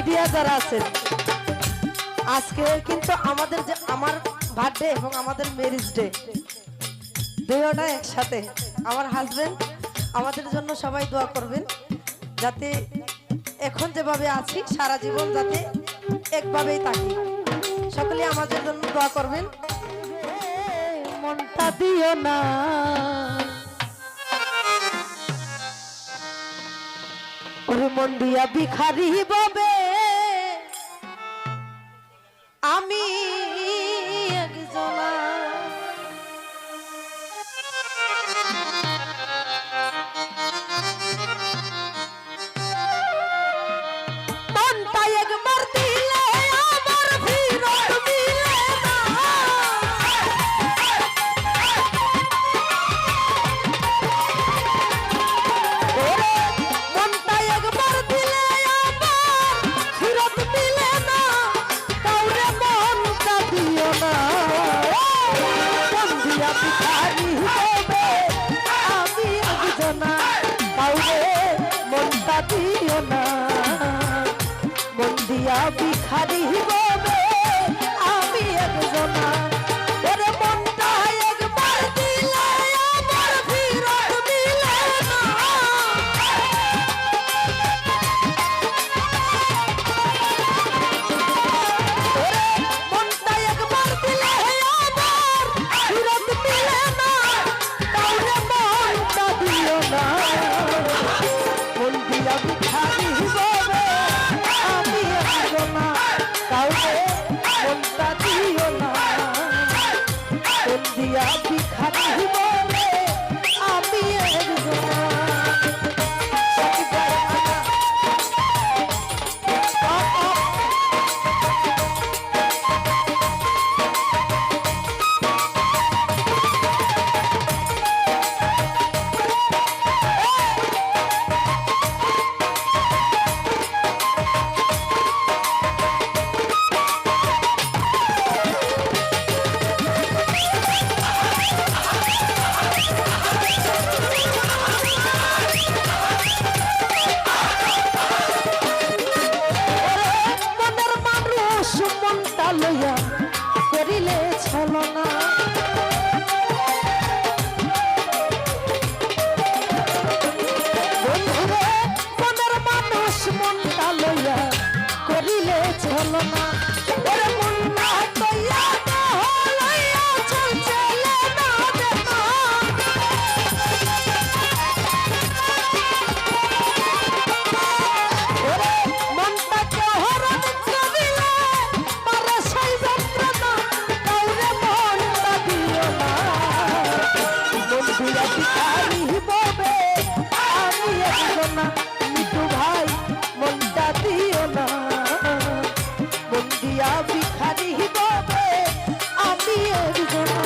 Media যারা আছেন, আজকে কিন্তু আমাদের যে আমার বার্থডে এবং আমাদের ম্যারেজ ডে দুইটা একসাথে। আমার হাজবেন্ড আমাদের জন্য সবাই দোয়া করবেন, যাতে এখন যেভাবে আছি সারা জীবন যাতে একভাবেই থাকি। সকলে আমাদের জন্য দোয়া করবেন। মনটা দিও না, ওরে মন দিয়া ভিখারি ববে আমি একজনা। মনটা একবার দিলে আমার ফিরত মিলে না। ওরে মনটা একবার দিলে আমার ফিরত মিলে না। কাউরে মনটা দিও না, মন দিয়া ভিখারি হবে আমি একজনা। কাউরে মনটা দিও না, মন দিয়া ভিখারি হবে আমি একজনা। ওরে মনটা একবার দিলে আমার ফিরত মিলে না। ওরে মনটা একবার দিলে আমার ফিরত মিলে না। কাউরে মনটা দিও না, মন দিয়া ভিখারি হবে আমি একজনা। কাউরে মনটা দিও না, মন দিয়া ভিখারি হবে আমি একজনা। সত্যিকার মনের মানুষ মনটা লইয়া করিলে ছলনা। বন্ধুরে মনের মানুষ মনটা লইয়া করিলে ছলনা। ওরে মনটা লইয়া না লইয়া চলছে না দেনা। ওরে মনটাকে হরণ করিলে পারে সেই যন্ত্রণা। কাউরে মনটা দিও না, মন দিয়া ভিখারি হবে আমি একজনা। মিঠু ভাই মনটা দিও না, মন দিয়া ভিখারি হবে আমি একজনা।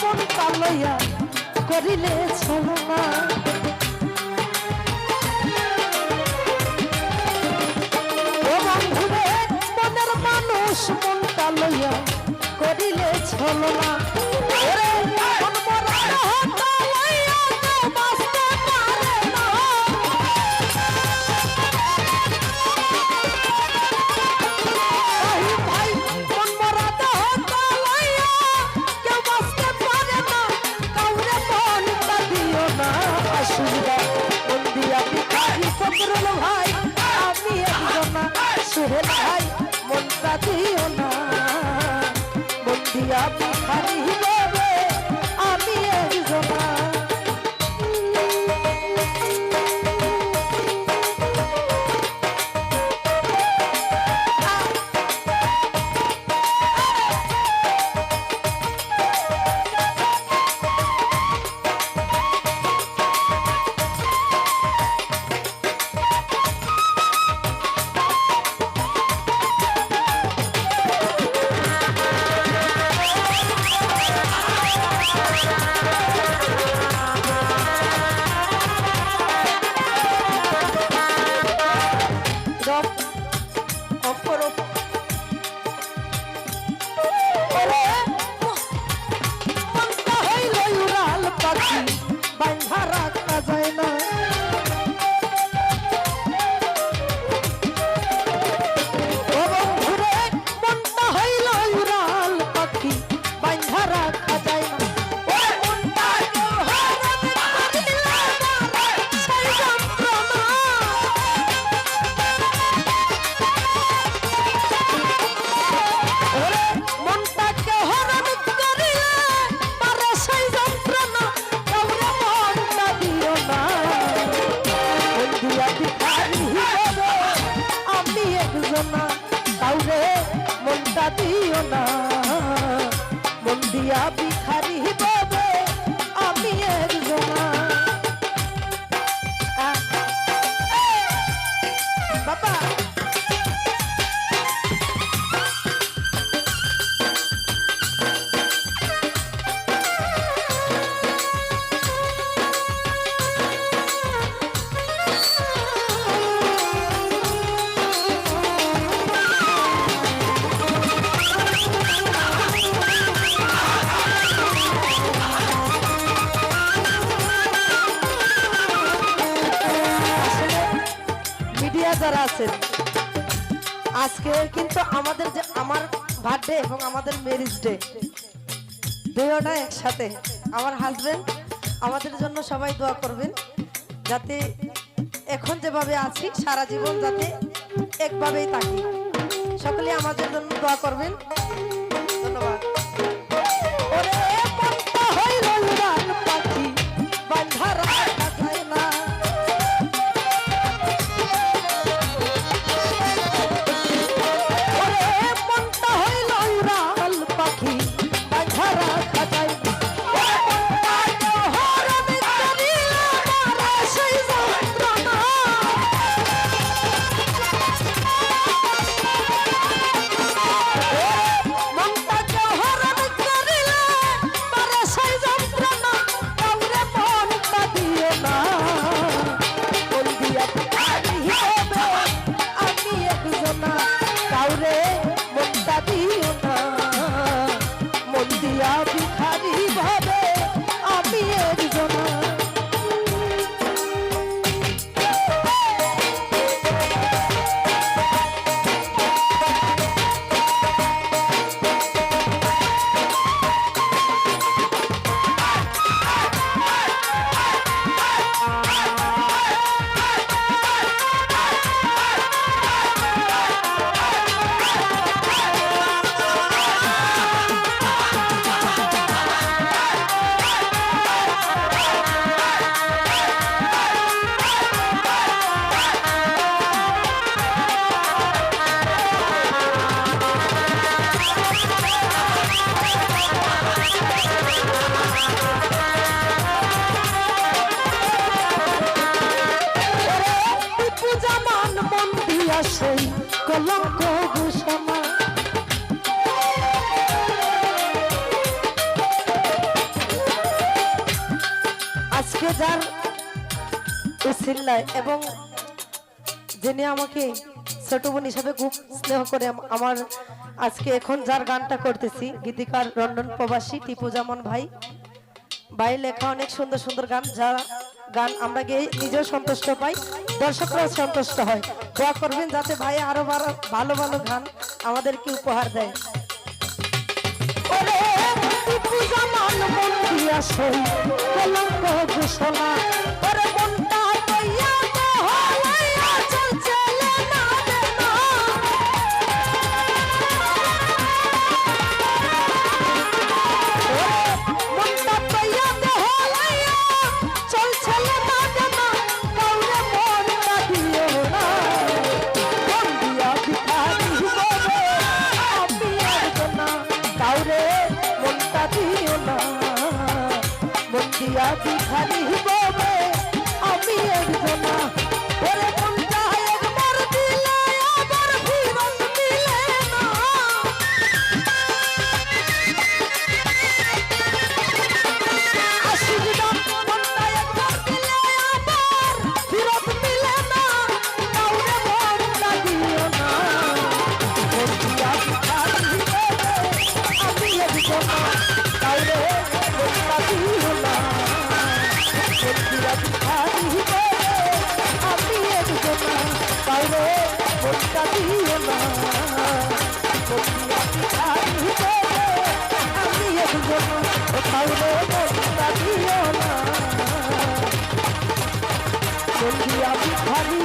মনটা লইয়া করিলে ছলনা। ও বন্ধুরে মনের মানুষ মনটা লইয়া করিলে ছলনা। ওরে মন মরা হতা লইয়া কেউ বাঁচতে পারে না। ভাই মন মরা হতা লইয়া কেউ বাঁচতে পারে না। কাউরে মনটা দিও না, সুবিধা মন দিয়া ভিখারি। ফকরুল ভাই আমি একজনা। সোহেল ভাই মনটা দিও না, দিয়া ভিখারি হিসেবে আমি একজনা দিও না মন দিয়া ভিখারি হিসেবে আমি একজনা বাবা যারা আছেন আজকে কিন্তু আমাদের যে আমার বার্থডে এবং আমাদের ম্যারেজ ডে দুইটা একসাথে আমার হাজবেন্ড আমাদের জন্য সবাই দোয়া করবেন যাতে এখন যেভাবে আছি সারা জীবন যাতে একভাবেই থাকি সকলে আমাদের জন্য দোয়া করবেন ধন্যবাদ ওরে মনটা হইল উড়াল পাখি বাঁধা রাখা যায় না সেই কলঙ্ক ঘোষণা আজকে যার উসিল্লায় এবং যিনি আমাকে ছোট বোন হিসাবে খুব স্নেহ করে আমার আজকে এখন যার গানটা করতেছি গীতিকার লন্ডন প্রবাসী টিপু জামান ভাই লেখা অনেক সুন্দর সুন্দর গান যা গান আমরা গিয়ে নিজেও সন্তুষ্ট পাই দর্শকরাও সন্তুষ্ট হয় দোয়া করবেন যাতে ভাই আরো ভালো ভালো গান আমাদেরকে উপহার দেয় ওরে টিপু জামান মন দিয়া সই কলঙ্ক ঘোষণা ওরে মনটা কইয়া তো হইয়া চলছে না না ভিখারি বলে আমি একজনা ওরে মনটা একবার দিলে আবার ফিরত দিলে না আশিক দাম মনটা একবার দিলে আবার ফিরত দিলে না কাউরে মনটা দিও না মনটা ভিখারি বলে আমি একজনা কাউরে মনটা দিও না আমি একজনা কাউরে মনটা দিও না আমি একজনা কাউরে মনটা দিও না বন্দিয়া ভিখারি